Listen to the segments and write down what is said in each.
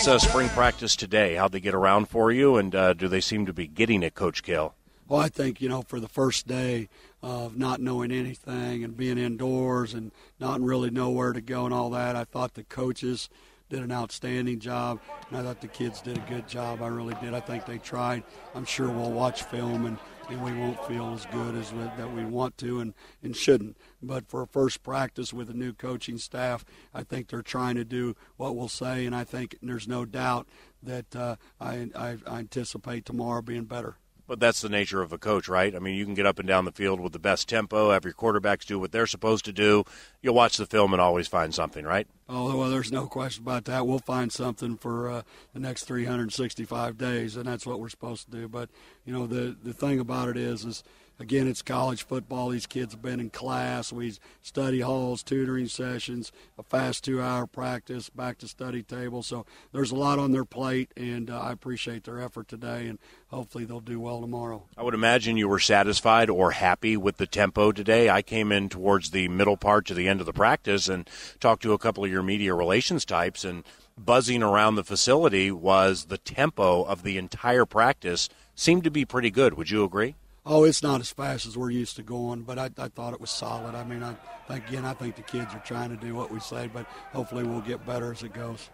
was spring practice today? How'd they get around for you, and do they seem to be getting it, Coach Kill? Well, I think, for the first day of not knowing anything and being indoors and not really know where to go and all that, I thought the coaches did an outstanding job, and I thought the kids did a good job. I really did. I think they tried. I'm sure we'll watch film and we won't feel as good as that we want to and shouldn't. But for a first practice with a new coaching staff, I think they're trying to do what we'll say, and I think there's no doubt that I anticipate tomorrow being better. But that's the nature of a coach, right? I mean, you can get up and down the field with the best tempo, have your quarterbacks do what they're supposed to do. You'll watch the film and always find something, right? Oh, well, there's no question about that. We'll find something for the next 365 days, and that's what we're supposed to do. But, the thing about it is again, it's college football. These kids have been in class. We study halls, tutoring sessions, a fast 2-hour practice, back to study table. So there's a lot on their plate, and I appreciate their effort today, and hopefully they'll do well tomorrow. I would imagine you were satisfied or happy with the tempo today. I came in towards the middle part to the end of the practice and talked to a couple of your media relations types, and buzzing around the facility was the tempo of the entire practice seemed to be pretty good. Would you agree? Oh, it's not as fast as we're used to going, but I thought it was solid. I mean, I think the kids are trying to do what we say, but hopefully we'll get better as it goes.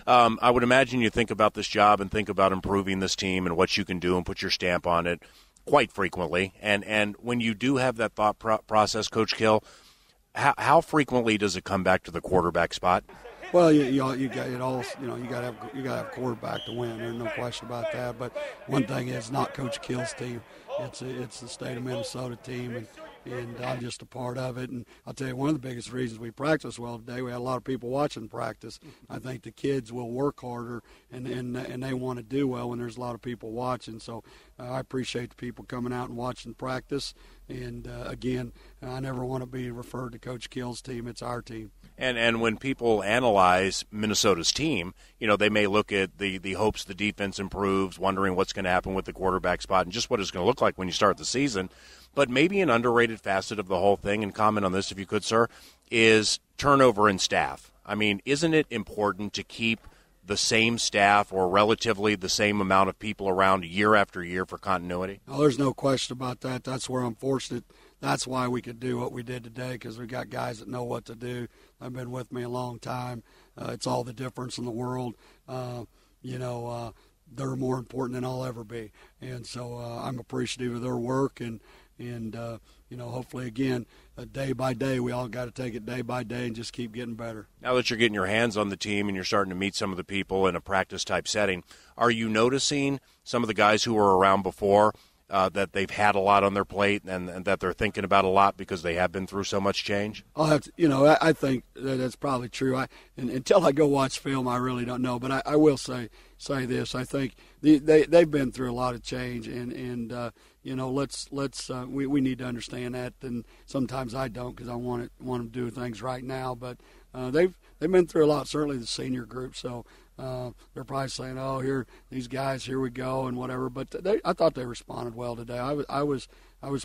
I would imagine you think about this job and think about improving this team and what you can do and put your stamp on it quite frequently. And when you do have that thought process, Coach Kill, how frequently does it come back to the quarterback spot? Well, you got it all. You got to have a quarterback to win. There's no question about that. But one thing is not Coach Kill's team. It's the state of Minnesota team, and I'm just a part of it. And I'll tell you, one of the biggest reasons we practiced well today, we had a lot of people watching practice. I think the kids will work harder, and they want to do well when there's a lot of people watching. So I appreciate the people coming out and watching practice. And, again, I never want to be referred to Coach Kill's team. It's our team. And when people analyze Minnesota's team, they may look at the hopes the defense improves, wondering what's going to happen with the quarterback spot and just what it's going to look like when you start the season. But maybe an underrated facet of the whole thing, and comment on this if you could, sir, is turnover in staff. I mean, isn't it important to keep the same staff or relatively the same amount of people around year after year for continuity? Oh, there's no question about that. That's where I'm fortunate. That's why we could do what we did today, because we got guys that know what to do. They've been with me a long time. It's all the difference in the world. They're more important than I'll ever be. And so I'm appreciative of their work, and hopefully, again, day by day, we all got to take it day by day and just keep getting better. Now that you're getting your hands on the team and you're starting to meet some of the people in a practice-type setting, are you noticing some of the guys who were around before that they've had a lot on their plate and that they're thinking about a lot because they have been through so much change? I'll have to, I think that's probably true. Until I go watch film, I really don't know. But I will say this: I think they've been through a lot of change, and we need to understand that. And sometimes I don't, because I want them to do things right now. But they've been through a lot. Certainly the senior group. So. They're probably saying, "Oh, these guys, here we go," and whatever. But I thought they responded well today. I was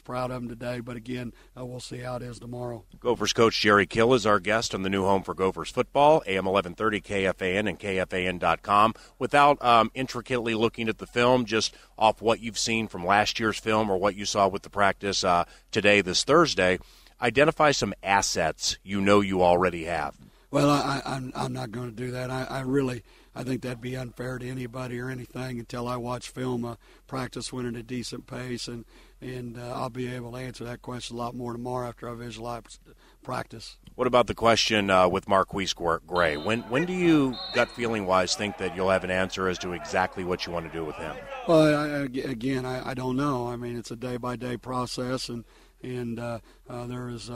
proud of them today. But again, we'll see how it is tomorrow. Gophers coach Jerry Kill is our guest on the new home for Gophers football, AM 1130 KFAN and KFAN.com. Without intricately looking at the film, just off what you've seen from last year's film or what you saw with the practice today, this Thursday, identify some assets you already have. Well, I'm not going to do that. I think that'd be unfair to anybody or anything until I watch film. Practice went at a decent pace, and I'll be able to answer that question a lot more tomorrow after I visualize practice. What about the question with Marquise Gray? When do you, gut feeling-wise, think that you'll have an answer as to exactly what you want to do with him? Well, I don't know. I mean, it's a day-by-day process, and there is,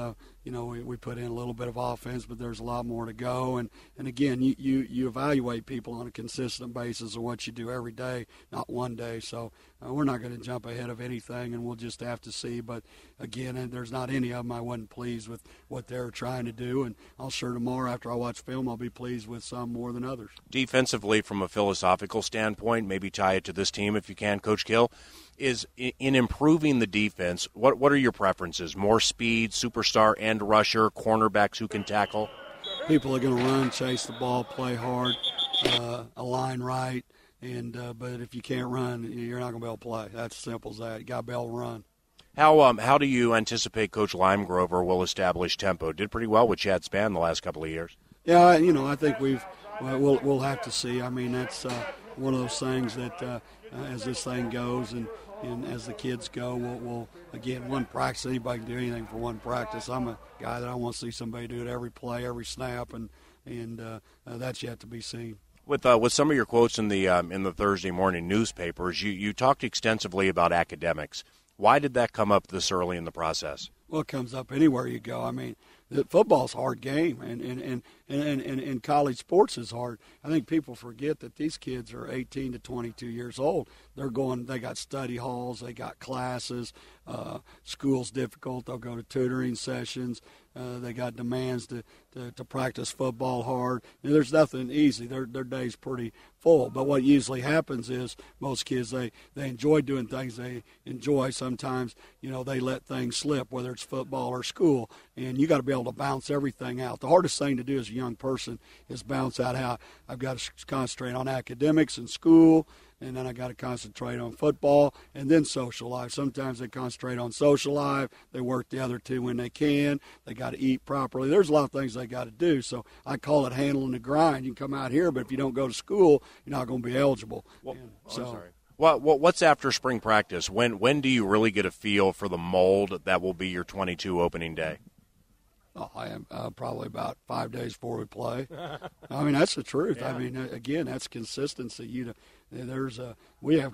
we put in a little bit of offense, but there's a lot more to go. And again, you evaluate people on a consistent basis of what you do every day, not one day. So we're not going to jump ahead of anything, and we'll just have to see. But again, there's not any of them I wasn't pleased with what they're trying to do. And I'll sure tomorrow after I watch film, I'll be pleased with some more than others. Defensively, from a philosophical standpoint, maybe tie it to this team if you can, Coach Kill, is in improving the defense, what are your preferences? More speed, superstar and rusher, cornerbacks who can tackle? People are going to run, chase the ball, play hard, a line right. And but if you can't run, you're not going to be able to play. That's as simple as that. You got to be able to run. How do you anticipate Coach Limegrover will establish tempo? Did pretty well with Chad Spann the last couple of years. Yeah, I think we'll have to see. I mean, that's one of those things that as this thing goes and as the kids go, we'll again, one practice, anybody can do anything for one practice. I'm a guy that I want to see somebody do it every play, every snap, and that's yet to be seen. With some of your quotes in the Thursday morning newspapers, you talked extensively about academics. Why did that come up this early in the process? Well, it comes up anywhere you go. I mean, football's a hard game, and college sports is hard. I think people forget that these kids are 18 to 22 years old. They got study halls, they got classes. School's difficult. They'll go to tutoring sessions. They got demands to practice football hard. And there's nothing easy. Their day's pretty full. But what usually happens is most kids, they enjoy doing things they enjoy. Sometimes, they let things slip, whether it's football or school. And you got to be able to bounce everything out. The hardest thing to do as a young person is bounce out how I've got to concentrate on academics and school, and then I got to concentrate on football and then social life. Sometimes they concentrate on social life. They work the other two when they can. They got to eat properly. There's a lot of things they got to do. So I call it handling the grind. You can come out here, but if you don't go to school, you're not going to be eligible. Well, I'm sorry. What's after spring practice? When do you really get a feel for the mold that will be your 22 opening day? Oh, I am probably about 5 days before we play. I mean, that's the truth. Yeah. I mean, again, that's consistency. Where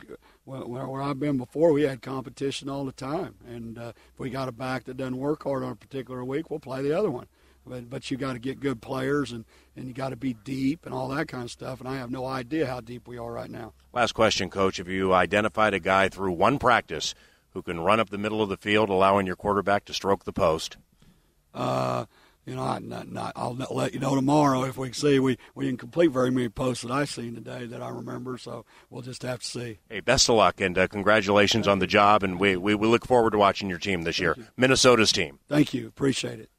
I've been before, we had competition all the time, and if we got a back that doesn't work hard on a particular week, we'll play the other one. But you got to get good players, and you got to be deep and all that kind of stuff. And I have no idea how deep we are right now. Last question, Coach. Have you identified a guy through one practice who can run up the middle of the field, allowing your quarterback to stroke the post? I'll let you know tomorrow if we can see. We didn't complete very many posts that I've seen today that I remember, so we'll just have to see. Hey, best of luck, and congratulations on the job, and we look forward to watching your team this year, Minnesota's team. Thank you. Appreciate it.